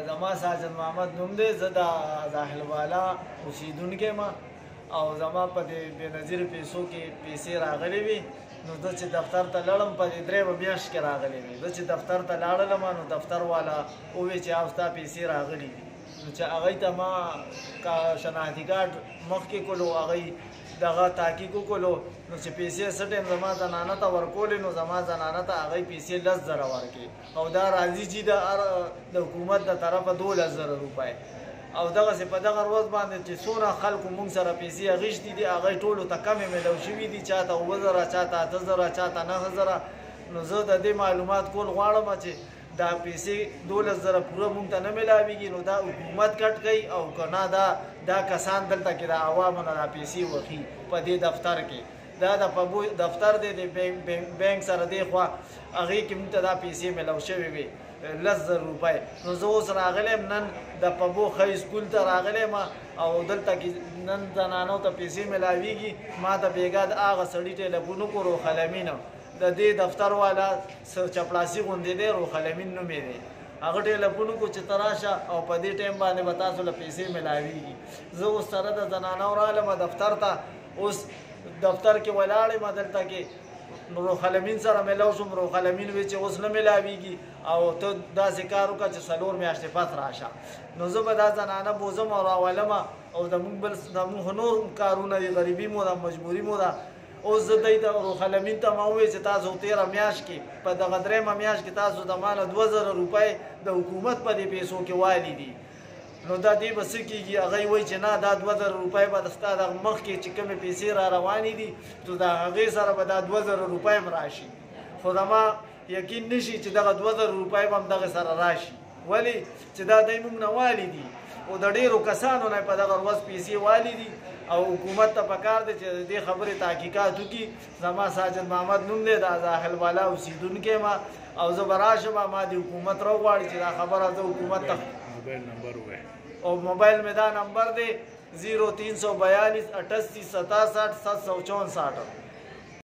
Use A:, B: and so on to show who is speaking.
A: زما ساجد محمد نوم دی، زه د زاهل والا اوسېدونکی یم او زما په دې بېنظیر پیسو کې پیسې راغلې وي. نو زه چې دفتر ته لاړم په دې 3 میاشت کې راغلې وي. زه چې دفتر ته لاړلم نو دفتر والا وویل چې او ستا پیسې راغلي دي. نو چې هغوی ته ما شناختي کارډ مخکې کړلو، هغوی دغه تحقیق وکړلو، نو چې پیسې څه ټایم زما زنانه ته ورکولې، نو زما زنانه ته هغوی پیسې 10,000 ورکړې او دا راځي چې د حکومت د طرفه 12,000 روپۍ. او دغسې په دغه ورځ باندې چې څونه خلکو مونږ سره پیسې اخیستې دي، هغوی ټولو ته کمې میلاو شوي دي، چا ته 7,000 چا ته 8,000 چا ته 9,000. نو زه د دې معلومات کول غواړم چې دا پیسې 12,000 پوره مونږ ته نه میلاویږي، نو دا حکومت کټ کوي او که نه دا کسان دلته کې د عوامو نه دا پیسې وخي په دې دفتر کې. دا د پبو دفتر دی د بینک سره دی خوا، هغې کې مونږ ته دا پیسې میلاو شوې وي 10,000 روپۍ. نو زه اوس راغلی یم، نن د پبو ښی سکول ته راغلی یم او دلته کې نن زنانو ته پیسې میلاویږي. ما د بېګا د هغه سړي ټلیفون وکړو روح الامین، د دې دفتر والا چپړاسي غوندې دی، روح الامین نوم یې دی. هغه ټلیفون وکړو چې ته راشه او په دې ټایم باندې به تاسو له پیسې میلاویږي. زه اوس سره د زنانو رالم دفتر ته، اوس دفتر کې ولاړ یم دلته کې. روح الامین سره میلاو شوم، روح الامین وی چې اوس نه میلاویږي او ته داسې کار وکړه چې 4 میاشتې پس راشه. نو زه به دا زنانه بوزم او راولم او زموږ نور کارونه دي، غریبي مو ده، مجبوري مو ده. اوس زه دی ته روح الامین ته ما وویل چې تاسو 13 میاشت کې په دغه 3 میاشت کې تاسو د ما نه 2,000 روپۍ د حکومت په دې پیسو کې والي دي. نو دا دې به څه کېږي؟ هغوی وایي چې نه دا 2,000 روپۍ به ستا د مخکې چې کومې پیسې را روانې دي نو د هغې سره به دا 2,000 روپۍ هم راشي. خو زما یقین نشي چې دغه 2,000 روپۍ به هم دغه سره راشي. ولې چې دا دی موږ نه والي دي او د ډېرو کسانو نه په دغه ورځ پیسې والي دي او حکومت ته پکار دی چې د دې خبرې تحقیقات وکړي. زما ساجد محمد نوم دی، د زاهل والا اوسېدونکی یم او زه به راشم، ما د حکومت راغواړي چې دا خبره زه حکومت ته او موبایل مې دا نمبر دی 0342 88 67 764.